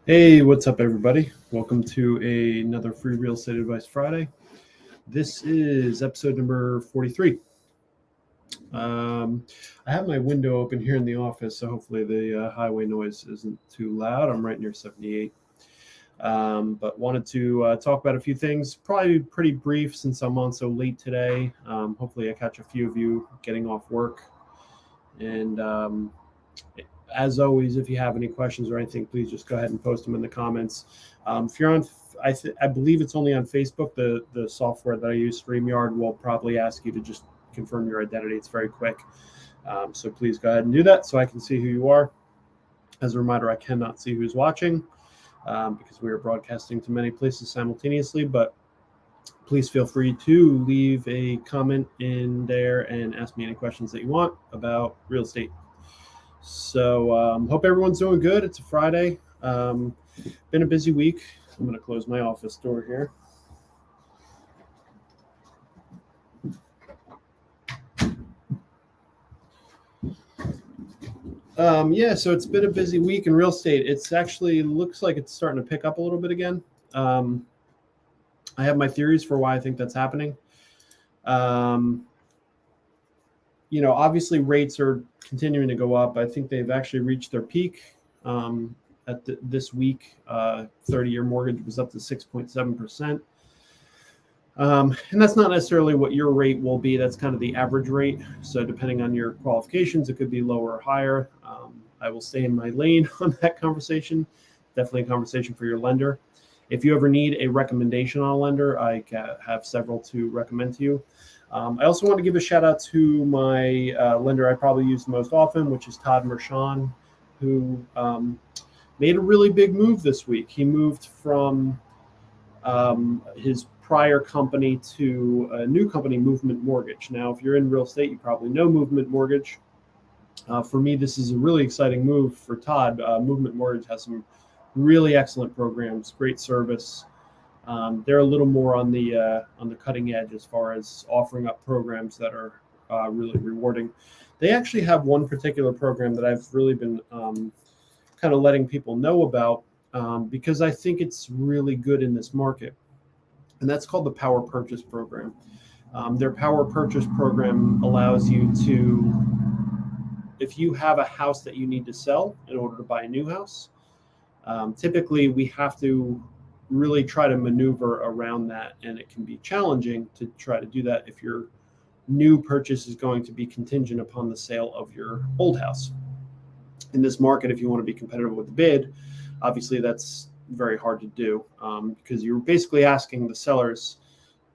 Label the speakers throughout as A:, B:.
A: Hey, what's up, everybody? Welcome to another Free Real Estate Advice Friday. This is episode number 43. I have my window open here in the office, so hopefully the highway noise isn't too loud. I'm right near 78. But wanted to talk about a few things, probably pretty brief since I'm on so late today. Hopefully I catch a few of you getting off work. And as always, if you have any questions or anything, please just go ahead and post them in the comments. If you're on, I believe it's only on Facebook. The software that I use, StreamYard, will probably ask you to just confirm your identity. It's very quick. So please go ahead and do that so I can see who you are. As a reminder, I cannot see who's watching because we are broadcasting to many places simultaneously, but please feel free to leave a comment in there and ask me any questions that you want about real estate. So hope everyone's doing good. It's a Friday. Been a busy week. I'm going to close my office door here. So it's been a busy week in real estate. It's actually looks like it's starting to pick up a little bit again. I have my theories for why I think that's happening. Obviously rates are continuing to go up. I think they've actually reached their peak this week. 30-year mortgage was up to 6.7%. And that's not necessarily what your rate will be. That's kind of the average rate. So depending on your qualifications, it could be lower or higher. I will stay in my lane on that conversation. Definitely a conversation for your lender. If you ever need a recommendation on a lender, I have several to recommend to you. I also want to give a shout out to my lender I probably use the most often, which is Todd Mershon, who made a really big move this week. He moved from his prior company to a new company, Movement Mortgage. Now, if you're in real estate, you probably know Movement Mortgage. For me, this is a really exciting move for Todd. Movement Mortgage has some really excellent programs, great service. They're a little more on the cutting edge as far as offering up programs that are really rewarding. They actually have one particular program that I've really been kind of letting people know about because I think it's really good in this market. And that's called the Power Purchase Program. Their Power Purchase Program allows you to, if you have a house that you need to sell in order to buy a new house, typically we have to really try to maneuver around that, and it can be challenging to try to do that if your new purchase is going to be contingent upon the sale of your old house. In this market, if you want to be competitive with the bid, obviously that's very hard to do because you're basically asking the sellers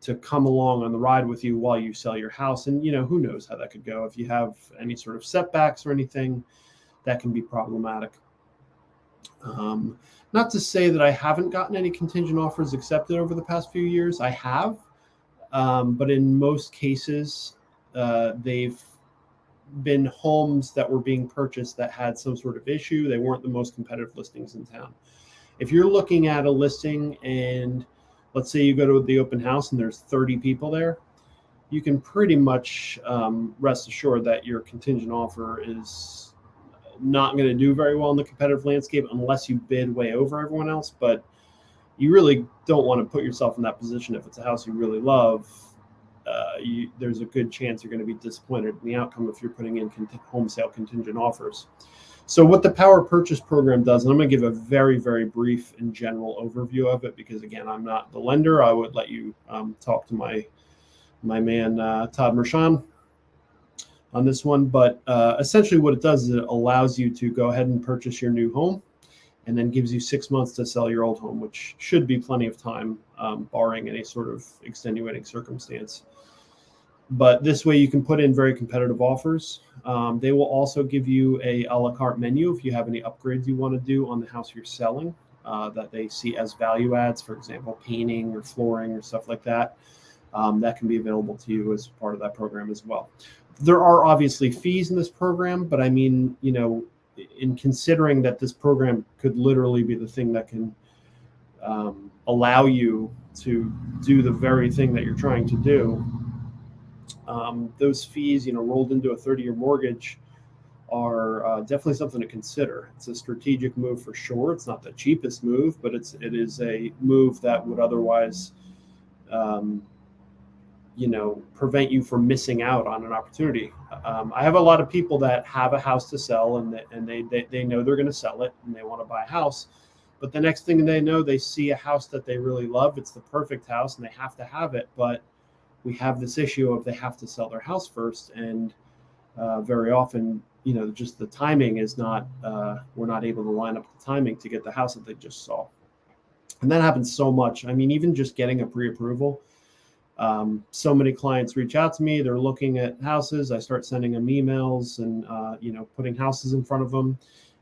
A: to come along on the ride with you while you sell your house, and who knows how that could go. If you have any sort of setbacks or anything, that can be problematic. Not to say that I haven't gotten any contingent offers accepted over the past few years. I have, but in most cases, they've been homes that were being purchased that had some sort of issue. They weren't the most competitive listings in town. If you're looking at a listing and let's say you go to the open house and there's 30 people there, you can pretty much rest assured that your contingent offer is not going to do very well in the competitive landscape unless you bid way over everyone else. But you really don't want to put yourself in that position. If it's a house you really love, there's a good chance you're going to be disappointed in the outcome if you're putting in home sale contingent offers. So what the Power Purchase Program does, and I'm going to give a very, very brief and general overview of it because, again, I'm not the lender. I would let you talk to my man, Todd Mershon, on this one. But essentially what it does is it allows you to go ahead and purchase your new home and then gives you 6 months to sell your old home, which should be plenty of time, barring any sort of extenuating circumstance. But this way you can put in very competitive offers. They will also give you a la carte menu if you have any upgrades you want to do on the house you're selling that they see as value adds, for example, painting or flooring or stuff like that. That can be available to you as part of that program as well. There are obviously fees in this program, but I mean, in considering that this program could literally be the thing that can allow you to do the very thing that you're trying to do, those fees, rolled into a 30-year mortgage are definitely something to consider. It's a strategic move for sure. It's not the cheapest move, but it is a move that would otherwise, um, prevent you from missing out on an opportunity. I have a lot of people that have a house to sell, and they know they're going to sell it, and they want to buy a house. But the next thing they know, they see a house that they really love. It's the perfect house, and they have to have it. But we have this issue of they have to sell their house first, and very often, just the timing is not. We're not able to line up the timing to get the house that they just saw, and that happens so much. I mean, even just getting a pre-approval. So many clients reach out to me. They're looking at houses. I start sending them emails and putting houses in front of them.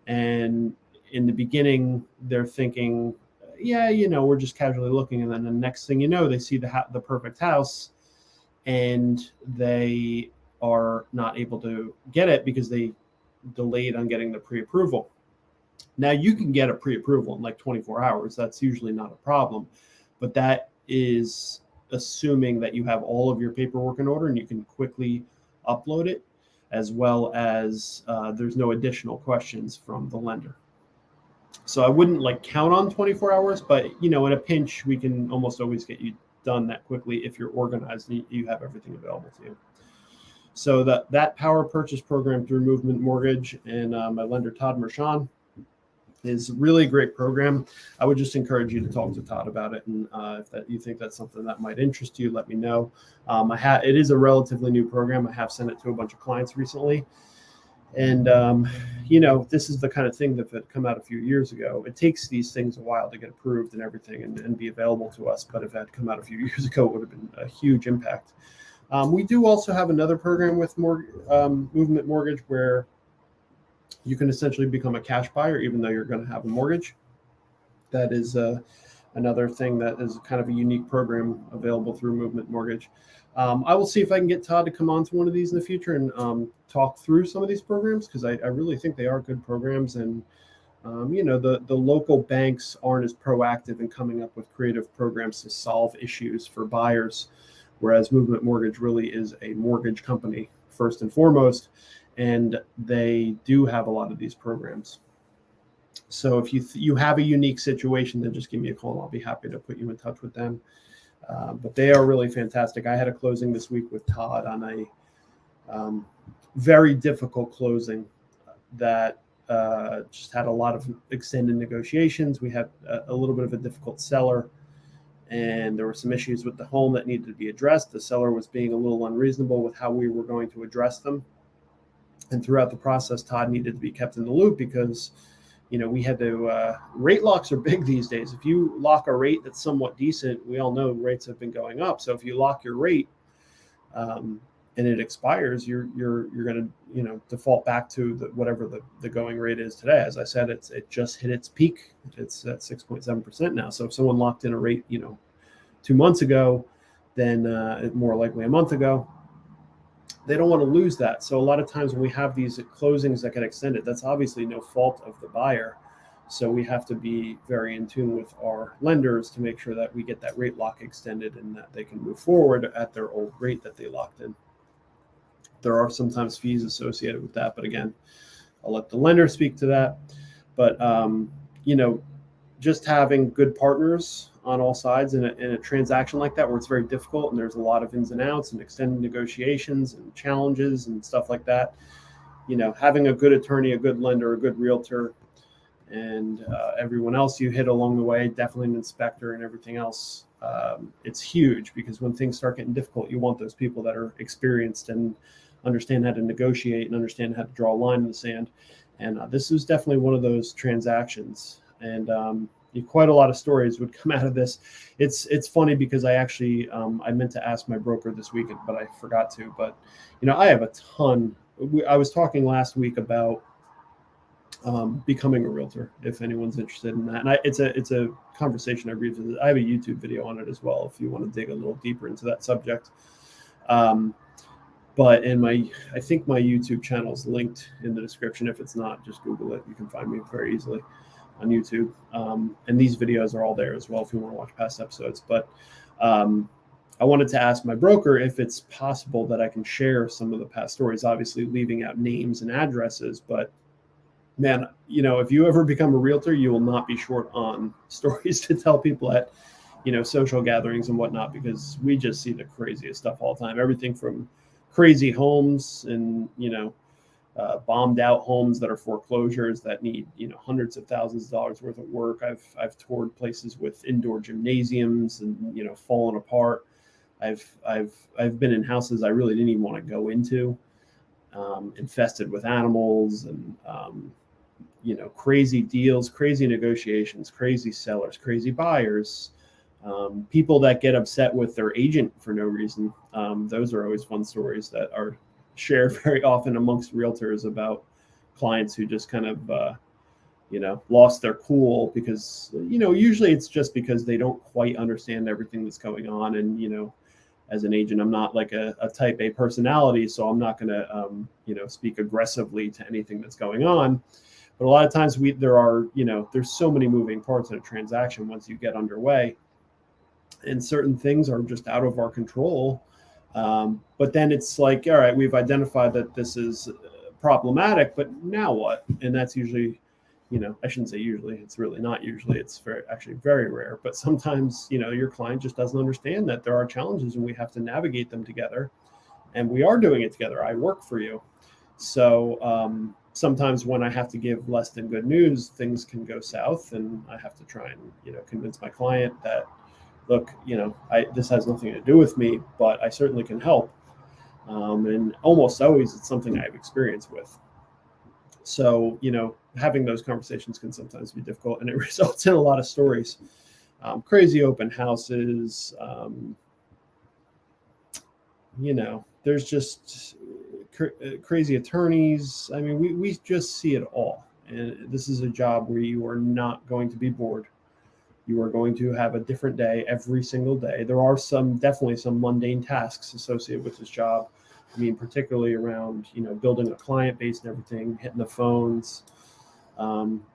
A: And in the beginning, they're thinking, yeah, we're just casually looking. And then the next thing you know, they see the perfect house, and they are not able to get it because they delayed on getting the pre-approval. Now you can get a pre-approval in like 24 hours. That's usually not a problem, but that is assuming that you have all of your paperwork in order and you can quickly upload it, as well as there's no additional questions from the lender. So I wouldn't count on 24 hours, but in a pinch, we can almost always get you done that quickly if you're organized and you have everything available to you. So that power purchase program through Movement Mortgage and my lender, Todd Mershon, is really a great program. I would just encourage you to talk to Todd about it. And if you think that's something that might interest you, let me know. It is a relatively new program. I have sent it to a bunch of clients recently. And, this is the kind of thing that had come out a few years ago. It takes these things a while to get approved and everything and be available to us. But if it had come out a few years ago, it would have been a huge impact. We do also have another program with Movement Mortgage where you can essentially become a cash buyer even though you're going to have a mortgage. That is another thing that is kind of a unique program available through Movement Mortgage. I will see if I can get Todd to come on to one of these in the future and talk through some of these programs, because I really think they are good programs. And, the local banks aren't as proactive in coming up with creative programs to solve issues for buyers, whereas Movement Mortgage really is a mortgage company first and foremost. And they do have a lot of these programs. So if you have a unique situation, then just give me a call and I'll be happy to put you in touch with them. But they are really fantastic. I had a closing this week with Todd on a very difficult closing that just had a lot of extended negotiations. We had a little bit of a difficult seller, and there were some issues with the home that needed to be addressed. The seller was being a little unreasonable with how we were going to address them. And throughout the process, Todd needed to be kept in the loop because, we had to, rate locks are big these days. If you lock a rate that's somewhat decent, we all know rates have been going up. So if you lock your rate and it expires, you're going to, default back to whatever the going rate is today. As I said, it just hit its peak. It's at 6.7% now. So if someone locked in a rate, 2 months ago, then more likely a month ago, they don't want to lose that. So a lot of times when we have these closings that get extended, that's obviously no fault of the buyer. So we have to be very in tune with our lenders to make sure that we get that rate lock extended and that they can move forward at their old rate that they locked in. There are sometimes fees associated with that, but again, I'll let the lender speak to that. But just having good partners on all sides in a transaction like that, where it's very difficult and there's a lot of ins and outs and extended negotiations and challenges and stuff like that, having a good attorney, a good lender, a good realtor, and everyone else you hit along the way, definitely an inspector and everything else, it's huge, because when things start getting difficult, you want those people that are experienced and understand how to negotiate and understand how to draw a line in the sand. And this is definitely one of those transactions. And quite a lot of stories would come out of this. It's funny because I actually I meant to ask my broker this week, but I forgot to. But I have a ton. I was talking last week about becoming a realtor, if anyone's interested in that. And it's a conversation I revisited. I have a YouTube video on it as well if you want to dig a little deeper into that subject. But I think my YouTube channel is linked in the description. If it's not, just Google it. You can find me very easily on YouTube. And these videos are all there as well if you want to watch past episodes. But I wanted to ask my broker if it's possible that I can share some of the past stories, obviously leaving out names and addresses. But man, if you ever become a realtor, you will not be short on stories to tell people at, social gatherings and whatnot, because we just see the craziest stuff all the time. Everything from crazy homes and, bombed out homes that are foreclosures that need, hundreds of thousands of dollars worth of work. I've toured places with indoor gymnasiums and, fallen apart. I've been in houses I really didn't even want to go into, infested with animals, and crazy deals, crazy negotiations, crazy sellers, crazy buyers, people that get upset with their agent for no reason. Those are always fun stories that are shared very often amongst realtors about clients who just kind of lost their cool because, usually it's just because they don't quite understand everything that's going on. And, as an agent, I'm not like a type A personality, so I'm not going to, speak aggressively to anything that's going on. But a lot of times there's so many moving parts in a transaction once you get underway, and certain things are just out of our control. But then it's like, all right, we've identified that this is problematic, but now what? And that's usually, I shouldn't say usually, it's really not usually, it's actually very rare. But sometimes, your client just doesn't understand that there are challenges and we have to navigate them together. And we are doing it together. I work for you. So sometimes when I have to give less than good news, things can go south, and I have to try and, convince my client that, look, this has nothing to do with me, but I certainly can help. And almost always it's something I have experience with. So, having those conversations can sometimes be difficult, and it results in a lot of stories. Crazy open houses, there's just crazy attorneys. I mean, we just see it all. And this is a job where you are not going to be bored. You are going to have a different day every single day. There are definitely some mundane tasks associated with this job. I mean, particularly around, building a client base and everything, hitting the phones.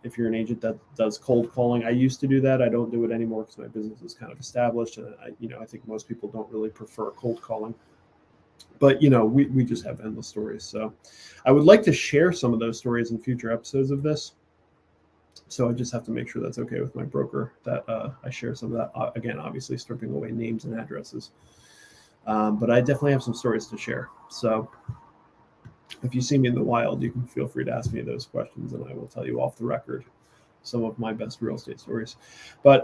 A: If you're an agent that does cold calling, I used to do that. I don't do it anymore because my business is kind of established. And I think most people don't really prefer cold calling. But, we just have endless stories. So I would like to share some of those stories in future episodes of this. So I just have to make sure that's okay with my broker, that I share some of that. Again, obviously stripping away names and addresses. But I definitely have some stories to share. So if you see me in the wild, you can feel free to ask me those questions, and I will tell you off the record some of my best real estate stories. But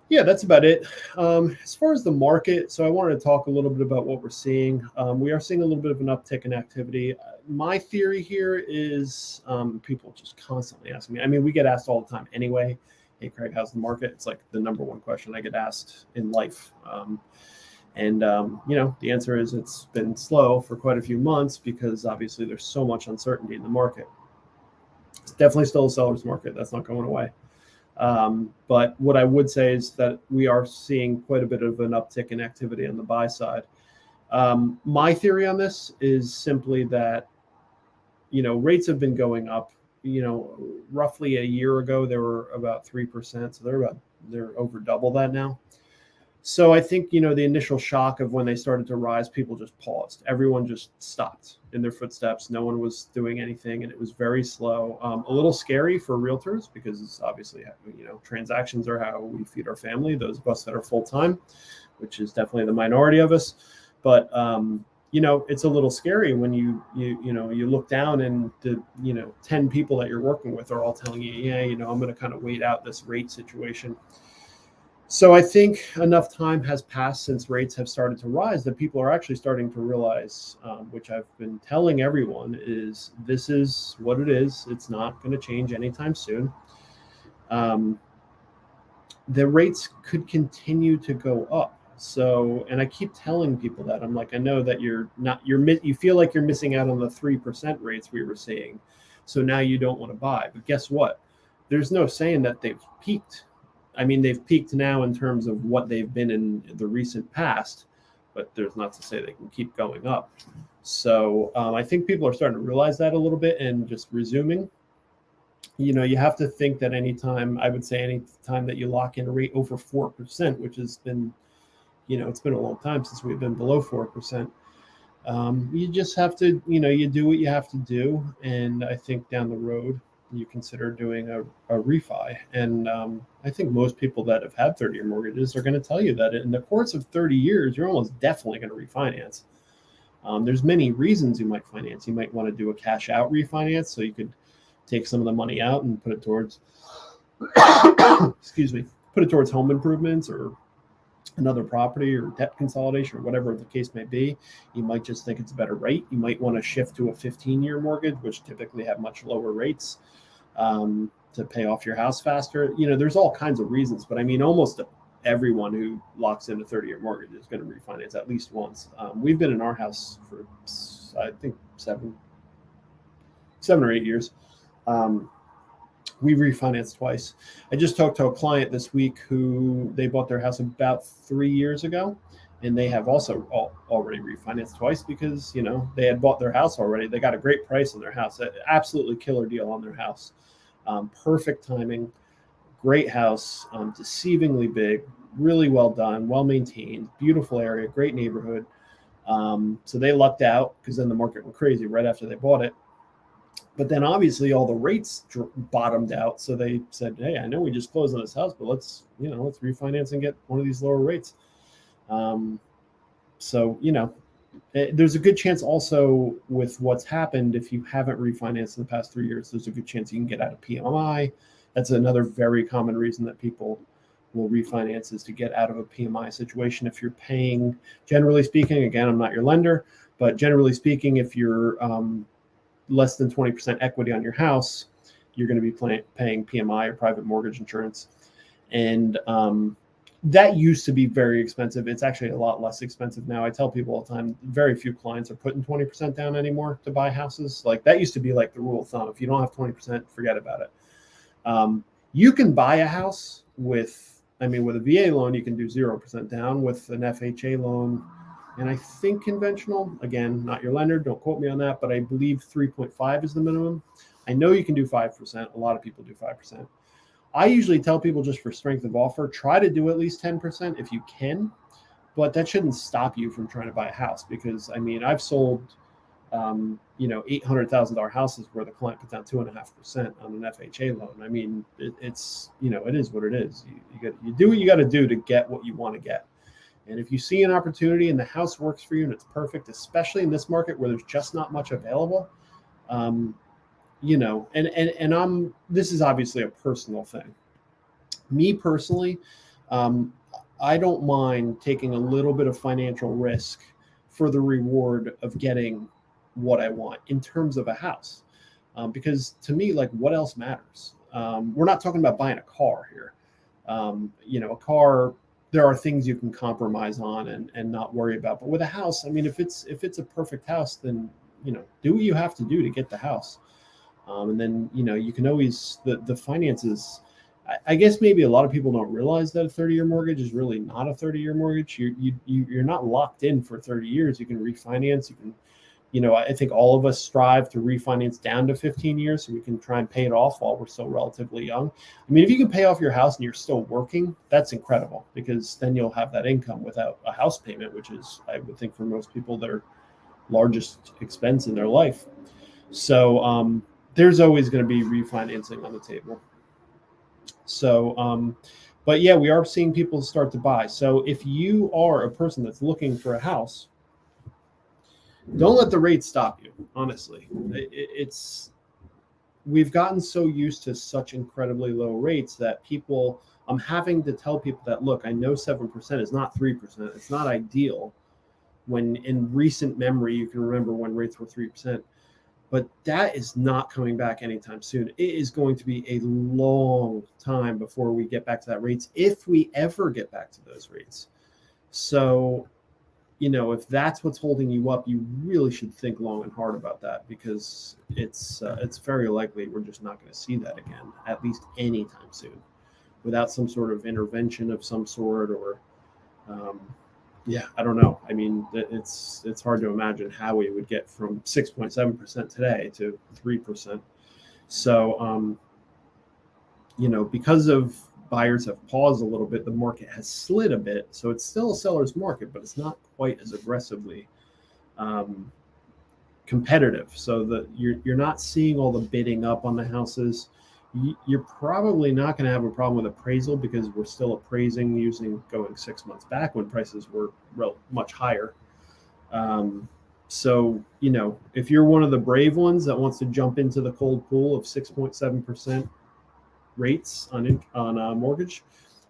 A: yeah, that's about it. As far as the market, so I wanted to talk a little bit about what we're seeing. We are seeing a little bit of an uptick in activity. My theory here is people just constantly asking me. I mean, we get asked all the time anyway. Hey, Craig, how's the market? It's like the number one question I get asked in life. The answer is it's been slow for quite a few months because obviously there's so much uncertainty in the market. It's definitely still a seller's market. That's not going away. But what I would say is that we are seeing quite a bit of an uptick in activity on the buy side. My theory on this is simply that, rates have been going up. Roughly a year ago, they were about 3%. So they're over double that now. So I think, the initial shock of when they started to rise, people just paused. Everyone just stopped in their footsteps. No one was doing anything, and it was very slow. A little scary for realtors because it's obviously, transactions are how we feed our family, those of us that are full-time, which is definitely the minority of us. But, it's a little scary when you look down and the, 10 people that you're working with are all telling you, yeah, I'm going to kind of wait out this rate situation. So I think enough time has passed since rates have started to rise that people are actually starting to realize, which I've been telling everyone, is this is what it is. It's not going to change anytime soon. The rates could continue to go up. So, and I keep telling people that. I'm like, I know that you feel like you're missing out on the 3% rates we were seeing. So now you don't want to buy. But guess what? There's no saying that they've peaked. I mean, they've peaked now in terms of what they've been in the recent past, but there's not to say they can keep going up. So I think people are starting to realize that a little bit and just resuming. You have to think that anytime that you lock in a rate over 4%, which has been, it's been a long time since we've been below 4%. You just have to, you do what you have to do. And I think down the road, you consider doing a refi. And I think most people that have had 30-year mortgages are going to tell you that in the course of 30 years, you're almost definitely going to refinance. There's many reasons you might finance. You might want to do a cash out refinance, so you could take some of the money out and put it towards, excuse me, put it towards home improvements or another property or debt consolidation or whatever the case may be. You might just think it's a better rate. You might want to shift to a 15-year mortgage, which typically have much lower rates, to pay off your house faster. There's all kinds of reasons, but I mean, almost everyone who locks in a 30-year mortgage is going to refinance at least once. We've been in our house for, I think, 7 or 8 years. We refinanced twice. I just talked to a client this week who they bought their house about 3 years ago, and they have also already refinanced twice because, they had bought their house already. They got a great price on their house, absolutely killer deal on their house. Perfect timing, great house, deceivingly big, really well done, well maintained, beautiful area, great neighborhood. So they lucked out because then the market went crazy right after they bought it. But then obviously all the rates bottomed out. So they said, hey, I know we just closed on this house, but let's refinance and get one of these lower rates. There's a good chance also with what's happened, if you haven't refinanced in the past 3 years, there's a good chance you can get out of PMI. That's another very common reason that people will refinance, is to get out of a PMI situation. If you're paying, generally speaking, again, I'm not your lender, but generally speaking, if you're less than 20% equity on your house, you're going to be paying PMI or private mortgage insurance. And that used to be very expensive. It's actually a lot less expensive now. I tell people all the time, very few clients are putting 20% down anymore to buy houses. Like, that used to be like the rule of thumb. If you don't have 20%, forget about it. You can buy a house with a VA loan, you can do 0% down. With an FHA loan, and I think conventional, again, not your lender, don't quote me on that, but I believe 3.5 is the minimum. I know you can do 5%. A lot of people do 5%. I usually tell people, just for strength of offer, try to do at least 10% if you can, but that shouldn't stop you from trying to buy a house, because I've sold, $800,000 houses where the client put down 2.5% on an FHA loan. It is what it is. You do what you got to do to get what you want to get. And if you see an opportunity and the house works for you and it's perfect, especially in this market where there's just not much available, this is obviously a personal thing. Me personally, I don't mind taking a little bit of financial risk for the reward of getting what I want in terms of a house. Because to me, like, what else matters? We're not talking about buying a car here. A car, there are things you can compromise on and not worry about. But with a house, if it's a perfect house, then, do what you have to do to get the house. And then, you can always, the finances, I guess maybe a lot of people don't realize that a 30-year mortgage is really not a 30-year mortgage. You're not locked in for 30 years. You can refinance. You can, I think all of us strive to refinance down to 15 years so we can try and pay it off while we're still relatively young. If you can pay off your house and you're still working, that's incredible, because then you'll have that income without a house payment, which is, I would think, for most people, their largest expense in their life. So there's always going to be refinancing on the table. So, but yeah, we are seeing people start to buy. So if you are a person that's looking for a house, don't let the rates stop you. Honestly, we've gotten so used to such incredibly low rates that I'm having to tell people that, look, I know 7% is not 3%. It's not ideal. When in recent memory, you can remember when rates were 3%, but that is not coming back anytime soon. It is going to be a long time before we get back to that rates, if we ever get back to those rates. So, if that's what's holding you up, you really should think long and hard about that, because it's very likely we're just not going to see that again, at least anytime soon, without some sort of intervention of some sort, or I don't know. It's hard to imagine how we would get from 6.7% today to 3%. So, because of buyers have paused a little bit, the market has slid a bit. So it's still a seller's market, but it's not quite as aggressively competitive. So that you're not seeing all the bidding up on the houses. You're probably not going to have a problem with appraisal because we're still appraising using going 6 months back when prices were much higher. So, if you're one of the brave ones that wants to jump into the cold pool of 6.7% rates on mortgage,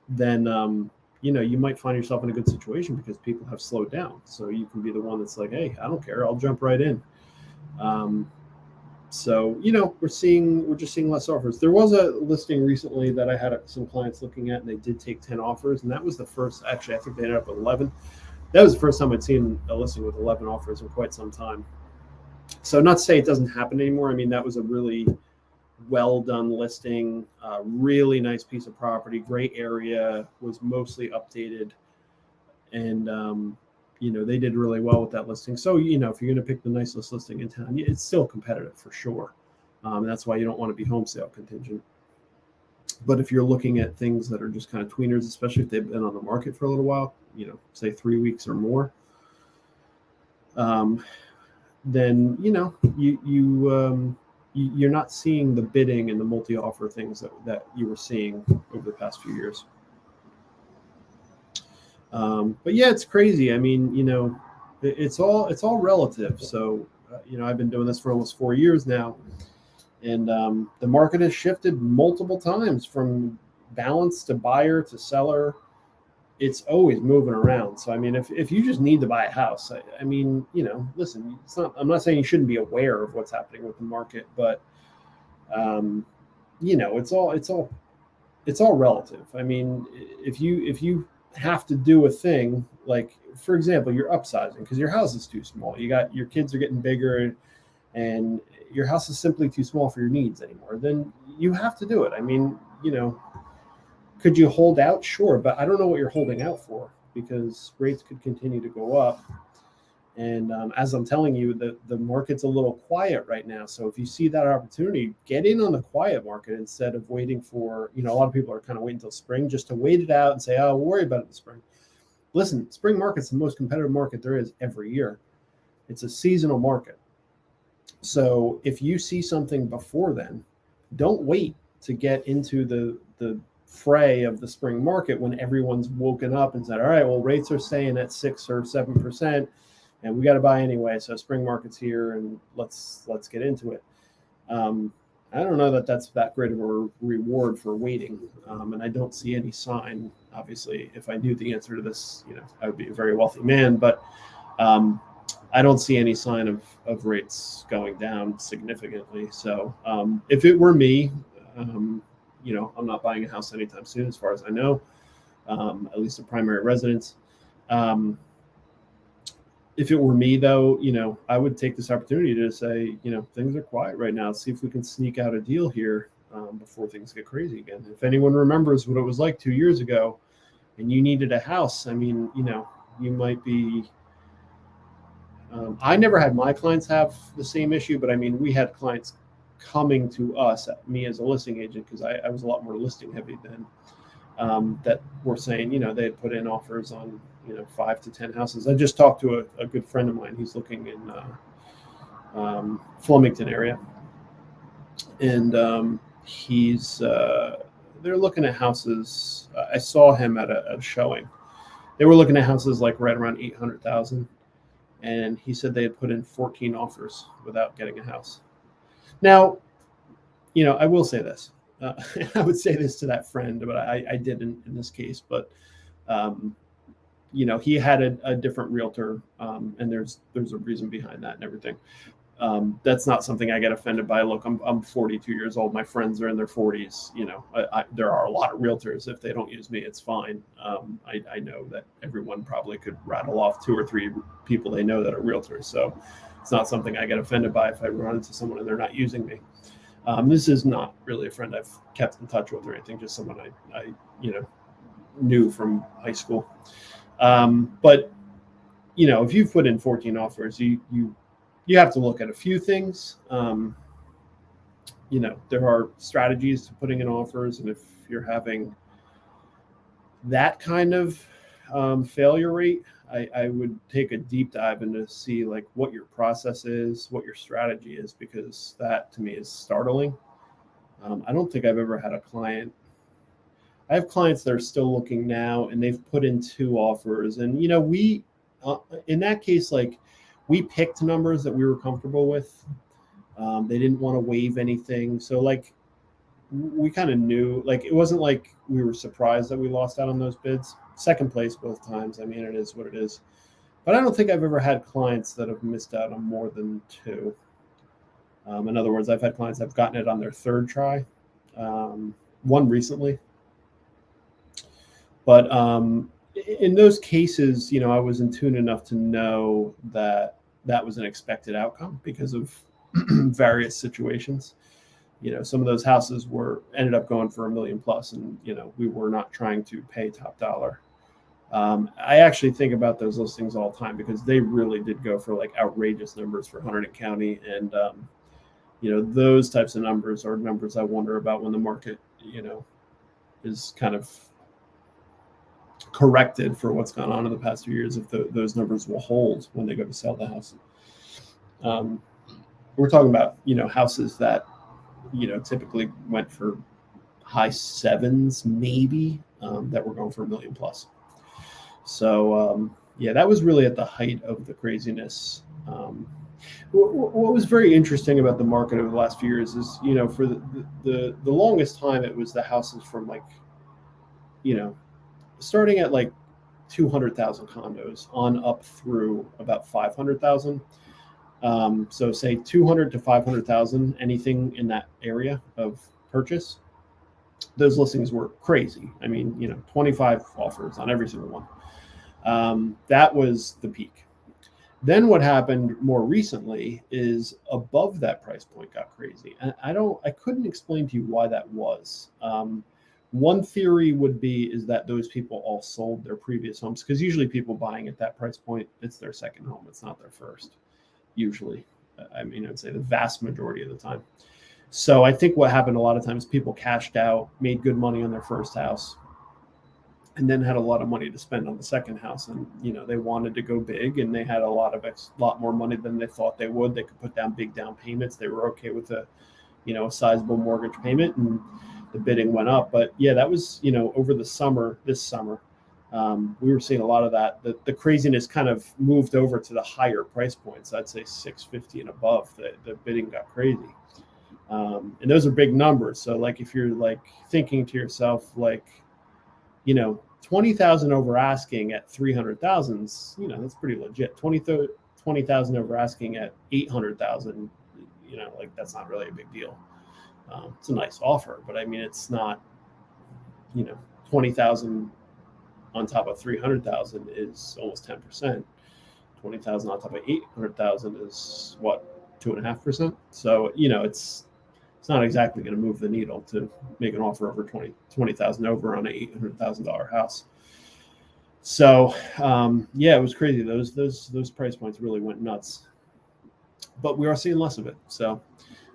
A: then, you might find yourself in a good situation because people have slowed down. So you can be the one that's like, hey, I don't care, I'll jump right in. So, we're just seeing less offers. There was a listing recently that I had some clients looking at, and they did take 10 offers. And that was the first, actually, I think they ended up with 11. That was the first time I'd seen a listing with 11 offers in quite some time. So not to say it doesn't happen anymore. I mean, that was a really well done listing, really nice piece of property, great area, was mostly updated. And, they did really well with that listing. So, if you're going to pick the nicest listing in town, it's still competitive for sure. And that's why you don't want to be home sale contingent. But if you're looking at things that are just kind of tweeners, especially if they've been on the market for a little while, say 3 weeks or more, then, you're not seeing the bidding and the multi-offer things that you were seeing over the past few years. But yeah, it's crazy. I mean, it's all relative. So, I've been doing this for almost 4 years now, and the market has shifted multiple times from balance to buyer to seller. It's always moving around. So, I mean, if you just need to buy a house, I mean, listen, I'm not saying you shouldn't be aware of what's happening with the market, but, it's all relative. I mean, if you have to do a thing, like, for example, you're upsizing because your house is too small. Your kids are getting bigger and your house is simply too small for your needs anymore, then you have to do it. I mean, could you hold out? Sure, but I don't know what you're holding out for because rates could continue to go up. And as I'm telling you, the market's a little quiet right now. So if you see that opportunity, get in on the quiet market instead of waiting for, a lot of people are kind of waiting until spring just to wait it out and say, oh, we'll worry about it in the spring. Listen, spring market's the most competitive market there is every year. It's a seasonal market. So if you see something before then, don't wait to get into the fray of the spring market when everyone's woken up and said, all right, well, rates are staying at 6 or 7%. And we got to buy anyway. So spring market's here, and let's get into it. I don't know that that's that great of a reward for waiting, and I don't see any sign. Obviously, if I knew the answer to this, I would be a very wealthy man. But I don't see any sign of rates going down significantly. So if it were me, I'm not buying a house anytime soon, as far as I know, at least a primary residence. If it were me, though, I would take this opportunity to say, things are quiet right now. See if we can sneak out a deal here before things get crazy again. If anyone remembers what it was like 2 years ago and you needed a house, I mean, you might be. I never had my clients have the same issue, but I mean, we had clients coming to us, me as a listing agent, because I was a lot more listing heavy then, that were saying, they had put in offers on 5 to 10 houses. I just talked to a good friend of mine. He's looking in Flemington area, and they're looking at houses. I saw him at a showing. They were looking at houses like right around 800,000, and he said they had put in 14 offers without getting a house. Now, I will say this. I would say this to that friend, but I didn't in this case. But he had a different realtor, and there's a reason behind that and everything. That's not something I get offended by. Look, I'm 42 years old. My friends are in their 40s. There are a lot of realtors. If they don't use me, it's fine. I know that everyone probably could rattle off 2 or 3 people they know that are realtors. So it's not something I get offended by if I run into someone and they're not using me. This is not really a friend I've kept in touch with or anything, just someone I knew from high school. But if you've put in 14 offers, you have to look at a few things. There are strategies to putting in offers, and if you're having that kind of failure rate, I would take a deep dive into see like what your process is, what your strategy is, because that to me is startling. I don't think I've ever had a client. I have clients that are still looking now, and they've put in 2 offers, and we, in that case, like we picked numbers that we were comfortable with. They didn't want to waive anything, so like we kind of knew, like it wasn't like we were surprised that we lost out on those bids. Second place both times. I mean, it is what it is. But I don't think I've ever had clients that have missed out on more than 2. In other words, I've had clients that have gotten it on their 3rd try. One recently. But in those cases, I was in tune enough to know that that was an expected outcome because of various situations. Some of those houses ended up going for $1 million plus, and we were not trying to pay top dollar. I actually think about those listings all the time because they really did go for like outrageous numbers for Hunterdon County, and those types of numbers are numbers I wonder about when the market is kind of corrected for what's gone on in the past few years, if those numbers will hold when they go to sell the house. We're talking about houses that typically went for high 7s, maybe, that were going for $1 million plus. So that was really at the height of the craziness. What was very interesting about the market over the last few years is, for the longest time, it was the houses from like, starting at like 200,000 condos on up through about 500,000. So say 200 to 500,000, anything in that area of purchase, those listings were crazy. I mean, 25 offers on every single one. That was the peak. Then what happened more recently is above that price point got crazy. And I couldn't explain to you why that was. One theory would be is that those people all sold their previous homes, because usually people buying at that price point, it's their second home. It's not their first, usually. I mean, I'd say the vast majority of the time. So I think what happened a lot of times, people cashed out, made good money on their first house, and then had a lot of money to spend on the second house. And, they wanted to go big, and they had a lot more money than they thought they would. They could put down big down payments. They were okay with a sizable mortgage payment, and the bidding went up. But yeah, that was, over this summer, we were seeing a lot of that. The craziness kind of moved over to the higher price points. I'd say 650 and above. The bidding got crazy. And those are big numbers. So like, if you're like thinking to yourself, like, 20,000 over asking at 300,000, that's pretty legit. 20,000 over asking at 800,000, like that's not really a big deal. It's a nice offer, but I mean, it's not, 20,000 on top of 300,000 is almost 10%. 20,000 on top of 800,000 is what, 2.5%. So, it's not exactly going to move the needle to make an offer over 20,000 over on an $800,000 house. So, it was crazy. Those price points really went nuts, but we are seeing less of it. So,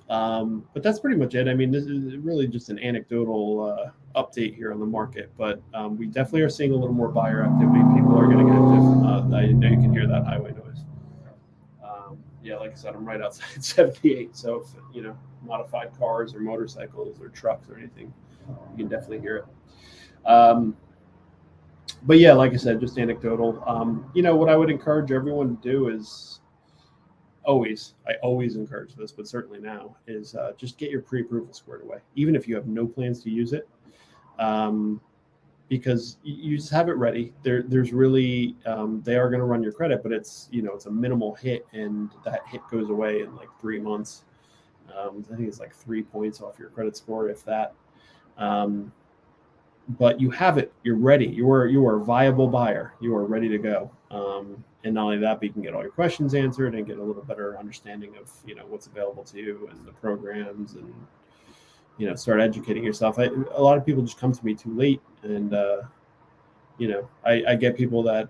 A: but that's pretty much it. I mean, this is really just an anecdotal update here on the market, but we definitely are seeing a little more buyer activity. People are getting active. I know you can hear that highway noise. Like I said, I'm right outside 78. So if, modified cars or motorcycles or trucks or anything, you can definitely hear it. But yeah, like I said, just anecdotal. What I would encourage everyone to do is I always encourage this, but certainly now, is just get your pre-approval squared away, even if you have no plans to use it. Because you just have it ready. There's really, they are going to run your credit, but it's, it's a minimal hit, and that hit goes away in like 3 months. I think it's like 3 points off your credit score, if that. But you have it. You're ready. You are a viable buyer. You are ready to go. And not only that, but you can get all your questions answered and get a little better understanding of, what's available to you and the programs, and start educating yourself. A lot of people just come to me too late, and I get people that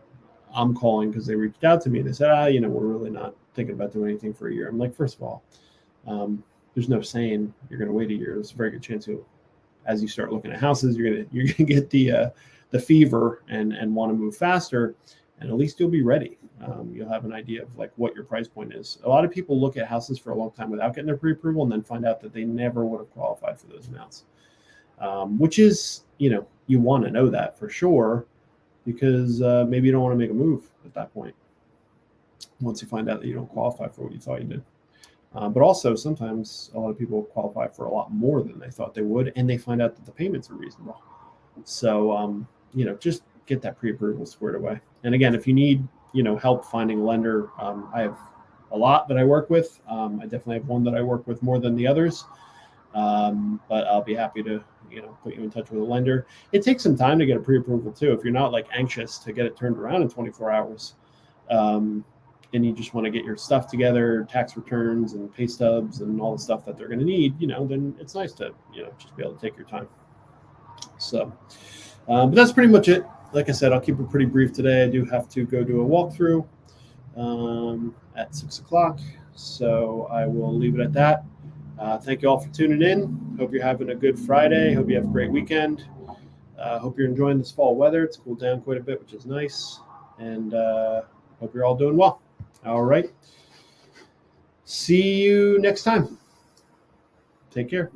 A: I'm calling because they reached out to me. They said, we're really not thinking about doing anything for a year. I'm like, first of all, there's no saying you're going to wait a year. There's a very good chance you'll as you start looking at houses, you're gonna get the fever and want to move faster, and at least you'll be ready. You'll have an idea of like what your price point is. A lot of people look at houses for a long time without getting their pre-approval and then find out that they never would have qualified for those amounts, which is, you want to know that for sure, because maybe you don't want to make a move at that point once you find out that you don't qualify for what you thought you did. But also sometimes a lot of people qualify for a lot more than they thought they would, and they find out that the payments are reasonable. So, just get that pre-approval squared away. And again, if you need, help finding a lender, I have a lot that I work with. I definitely have one that I work with more than the others. But I'll be happy to, put you in touch with a lender. It takes some time to get a pre-approval too. If you're not like anxious to get it turned around in 24 hours, and you just want to get your stuff together, tax returns and pay stubs and all the stuff that they're going to need, then it's nice to, just be able to take your time. So, but that's pretty much it. Like I said, I'll keep it pretty brief today. I do have to go do a walkthrough at 6:00. So I will leave it at that. Thank you all for tuning in. Hope you're having a good Friday. Hope you have a great weekend. Hope you're enjoying this fall weather. It's cooled down quite a bit, which is nice. And hope you're all doing well. All right. See you next time. Take care.